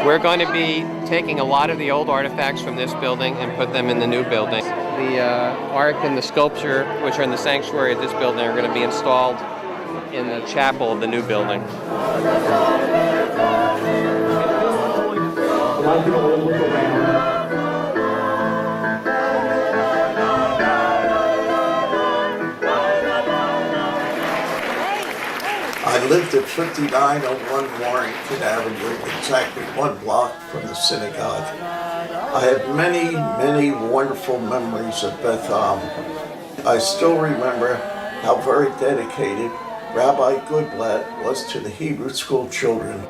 We're going to be taking a lot of the old artifacts from this building and put them in the new building. The ark and the sculpture, which are in the sanctuary of this building, are going to be installed in the chapel of the new building. I lived at 5901 Warrington Avenue, exactly 1 block from the synagogue. I have many, many wonderful memories of Beth Am. I still remember how very dedicated Rabbi Goodblatt was to the Hebrew school children.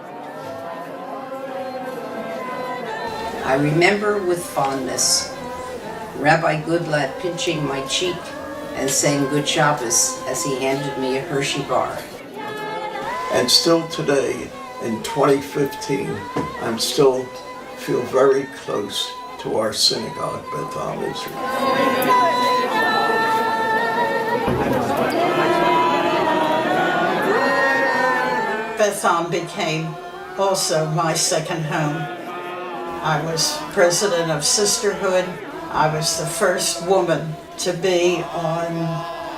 I remember with fondness Rabbi Goodblatt pinching my cheek and saying Good Shabbos as he handed me a Hershey bar. And still today, in 2015, I still feel very close to our synagogue, Beth Am Israel. Beth Am became also my second home. I was president of Sisterhood. I was the first woman to be on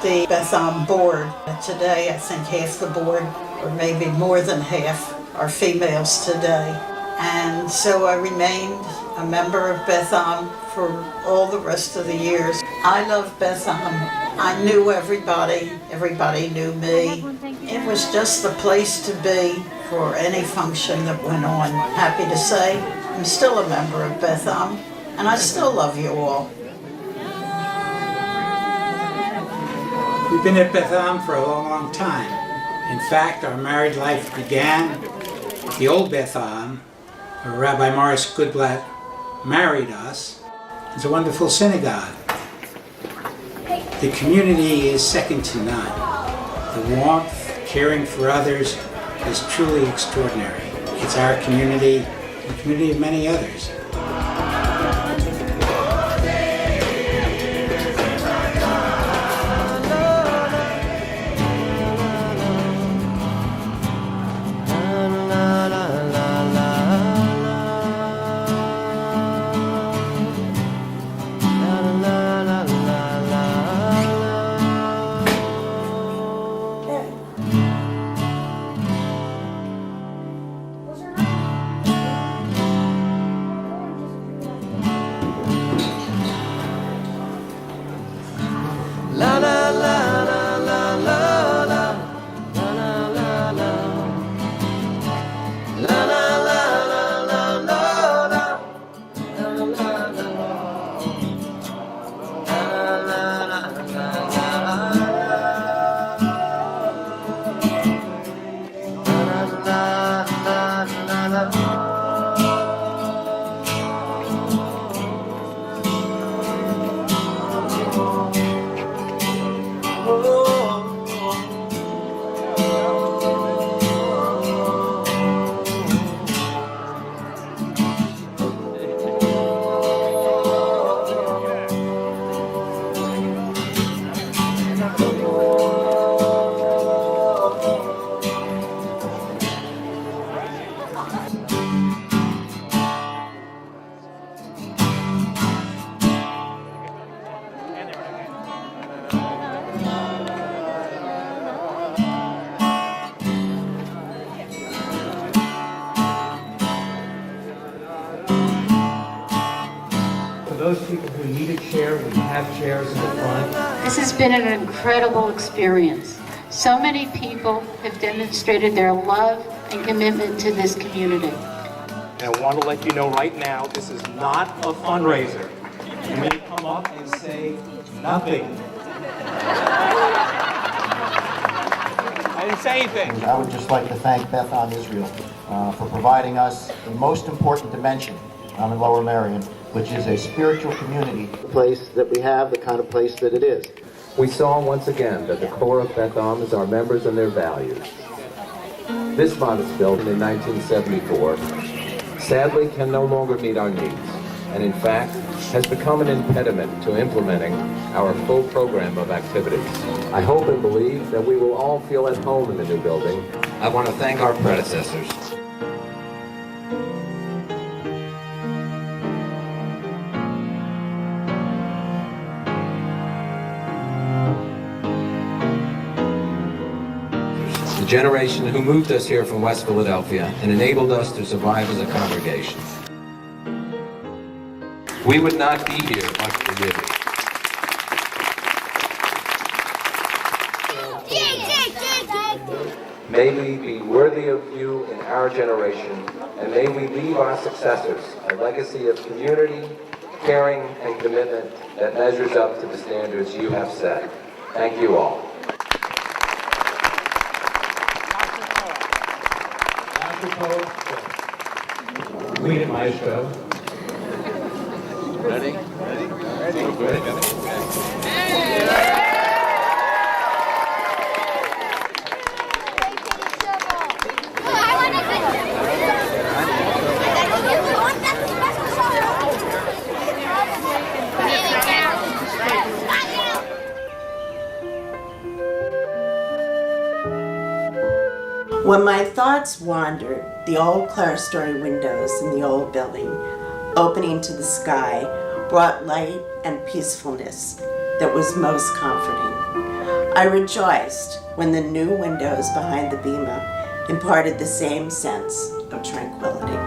the Beth Am board. Today, I think half the board, or maybe more than half, are females today. And so I remained a member of Beth Am for all the rest of the years. I love Beth Am. I knew everybody. Everybody knew me. It was just the place to be for any function that went on. Happy to say, I'm still a member of Beth Am, and I still love you all. We've been at Beth Am for a long, long time. In fact, our married life began at the old Beth Am, where Rabbi Morris Goodblatt married us. It's a wonderful synagogue. The community is second to none. The warmth, caring for others is truly extraordinary. It's our community, the community of many others. chairs in the front. This has been an incredible experience. So many people have demonstrated their love and commitment to this community. And I want to let you know right now, this is not a fundraiser. You may come up and say nothing. I didn't say anything. I would just like to thank Beth Am Israel for providing us the most important dimension in Lower Merion, which is a spiritual community. The place that we have, the kind of place that it is. We saw once again that the core of Beth Am is our members and their values. This modest building in 1974 sadly can no longer meet our needs, and in fact has become an impediment to implementing our full program of activities. I hope and believe that we will all feel at home in the new building. I want to thank our predecessors. The generation who moved us here from West Philadelphia and enabled us to survive as a congregation. We would not be here but for you. May we be worthy of you in our generation, and may we leave our successors a legacy of community, caring, and commitment that measures up to the standards you have set. Thank you all. Lead it, Maestro. Ready? When my thoughts wandered, the old clerestory windows in the old building, opening to the sky, brought light and peacefulness that was most comforting. I rejoiced when the new windows behind the bema imparted the same sense of tranquility.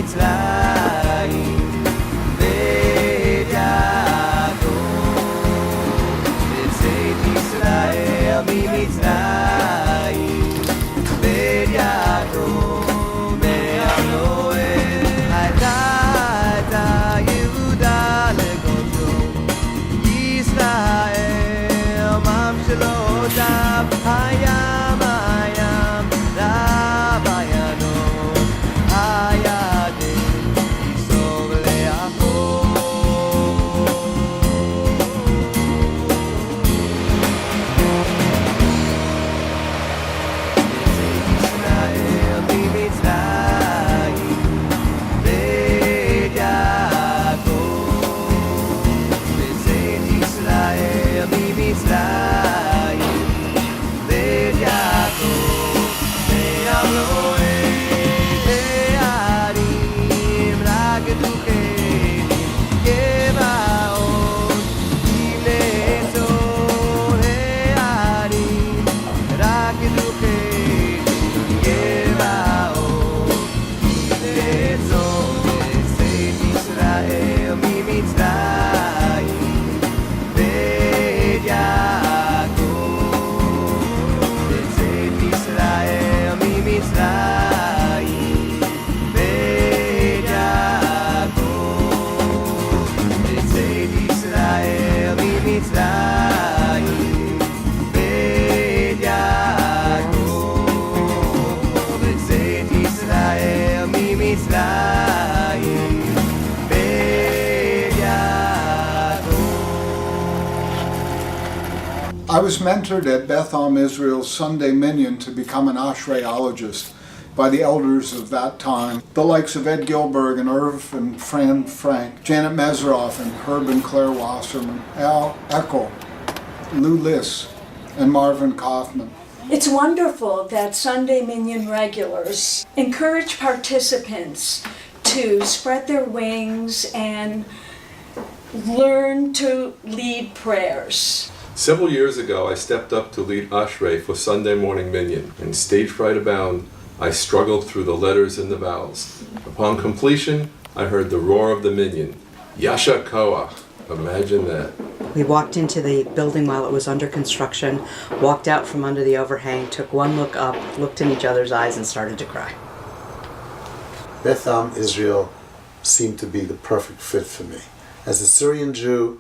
מצרים ויעקב בצאת ישראל ממצרים ויעקב מהנוער הייתה יהודה לקודשו ישראל ממשלותיו הים הים רב הינום הירדן יסוב לאחור ישראל ממצרים בית יעקב בצאת ישראל ממצרים בית יעקב מהמלואי הערים רקדו כלים גבעות נצור הערים רקדו כלים גבעות נצור בצאת ישראל ממצרים בית יעקב בצאת ישראל ממצרים בית יעקב בצאת ישראל ממצרים בית יעקב בצאת ישראל ממצרים בית יעקב. I was mentored at Beth Am Israel's Sunday Minyan to become an Ashrayologist by the elders of that time, the likes of Ed Gilberg and Irv and Fran Frank, Janet Mesroff and Herb and Claire Wasserman, Al Eckel, Lou Liss, and Marvin Kaufman. It's wonderful that Sunday Minyan regulars encourage participants to spread their wings and learn to lead prayers. Several years ago, I stepped up to lead Ashrei for Sunday morning minyan, and stage fright abound, I struggled through the letters and the vowels. Upon completion, I heard the roar of the minyan. Yasha Koach. Imagine that. We walked into the building while it was under construction, walked out from under the overhang, took one look up, looked in each other's eyes, and started to cry. Beth Am Israel seemed to be the perfect fit for me. As a Syrian Jew,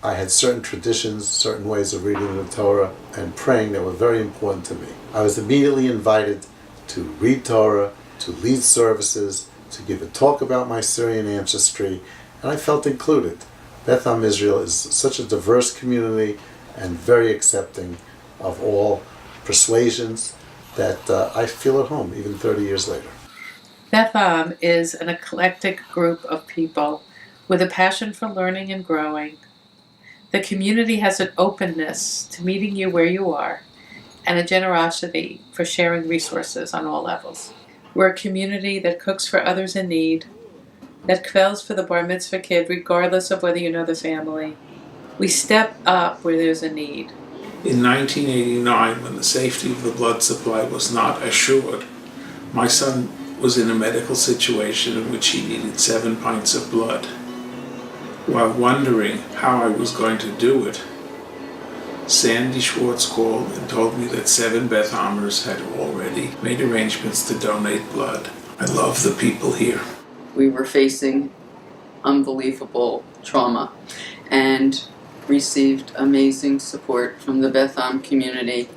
I had certain traditions, certain ways of reading the Torah and praying that were very important to me. I was immediately invited to read Torah, to lead services, to give a talk about my Syrian ancestry, and I felt included. Beth Am Israel is such a diverse community and very accepting of all persuasions that I feel at home even 30 years later. Beth Am is an eclectic group of people with a passion for learning and growing. The community has an openness to meeting you where you are and a generosity for sharing resources on all levels. We're a community that cooks for others in need, that quells for the bar mitzvah kid regardless of whether you know the family. We step up where there's a need. In 1989, when the safety of the blood supply was not assured, my son was in a medical situation in which he needed 7 pints of blood. While wondering how I was going to do it, Sandy Schwartz called and told me that 7 Beth Amers had already made arrangements to donate blood. I love the people here. We were facing unbelievable trauma and received amazing support from the Beth Am community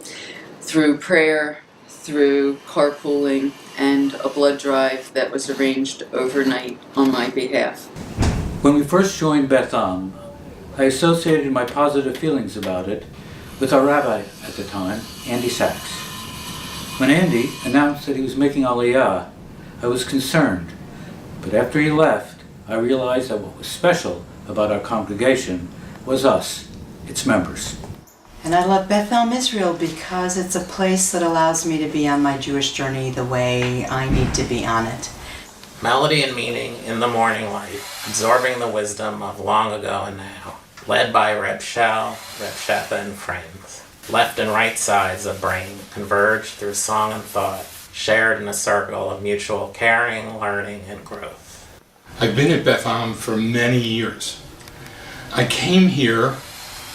through prayer, through carpooling, and a blood drive that was arranged overnight on my behalf. When we first joined Beth Am, I associated my positive feelings about it with our rabbi at the time, Andy Sachs. When Andy announced that he was making Aliyah, I was concerned, but after he left, I realized that what was special about our congregation was us, its members. And I love Beth Am Israel because it's a place that allows me to be on my Jewish journey the way I need to be on it. Melody and meaning in the morning light, absorbing the wisdom of long ago and now, led by Reb Shal, Reb Shetha, and friends. Left and right sides of brain converge through song and thought, shared in a circle of mutual caring, learning, and growth. I've been at Beth Am for many years. I came here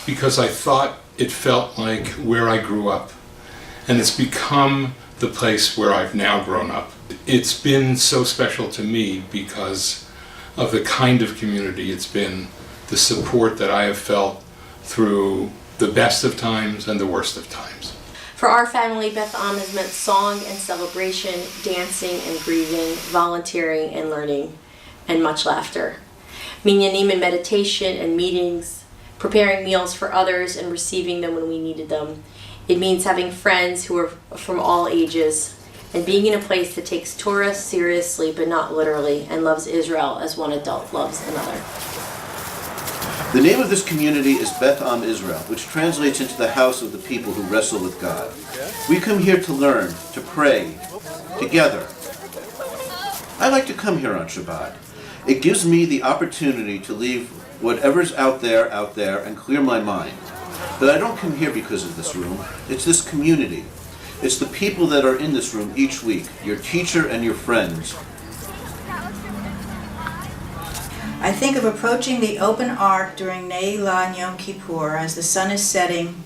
because I thought it felt like where I grew up, and it's become the place where I've now grown up. It's been so special to me because of the kind of community it's been, the support that I have felt through the best of times and the worst of times. For our family, Beth Am has meant song and celebration, dancing and grieving, volunteering and learning, and much laughter. Minyanim and meditation and meetings, preparing meals for others and receiving them when we needed them. It means having friends who are from all ages, and being in a place that takes Torah seriously but not literally, and loves Israel as one adult loves another. The name of this community is Beth Am Israel, which translates into the house of the people who wrestle with God. We come here to learn, to pray, together. I like to come here on Shabbat. It gives me the opportunity to leave whatever's out there, and clear my mind. But I don't come here because of this room. It's this community. It's the people that are in this room each week, your teacher and your friends. I think of approaching the open ark during Ne'ilah and Yom Kippur as the sun is setting,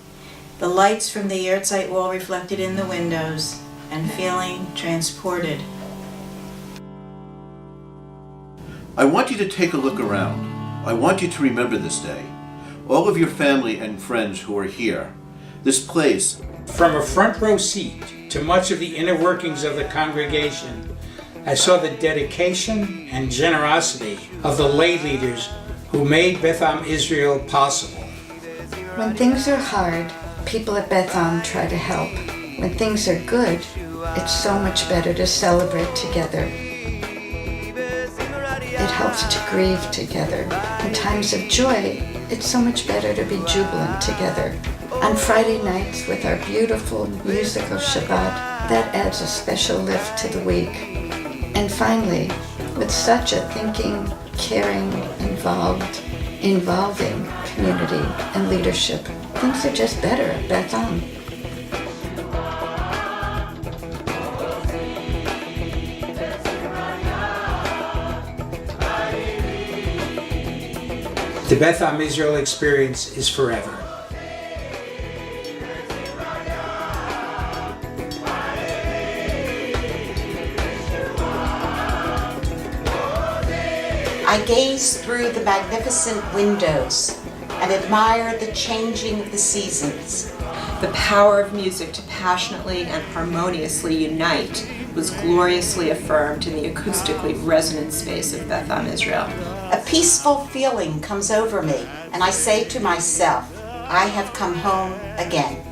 the lights from the yahrzeit wall reflected in the windows, and feeling transported. I want you to take a look around. I want you to remember this day. All of your family and friends who are here. This place. From a front row seat to much of the inner workings of the congregation, I saw the dedication and generosity of the lay leaders who made Beth Am Israel possible. When things are hard, people at Beth Am try to help. When things are good, it's so much better to celebrate together. It helps to grieve together. In times of joy, it's so much better to be jubilant together. On Friday nights with our beautiful musical Shabbat, that adds a special lift to the week. And finally, with such a thinking, caring, involving community and leadership, things are just better at Beth Am. The Beth Am Israel experience is forever. I gaze through the magnificent windows and admire the changing of the seasons. The power of music to passionately and harmoniously unite was gloriously affirmed in the acoustically resonant space of Beth Am Israel. A peaceful feeling comes over me, and I say to myself, I have come home again.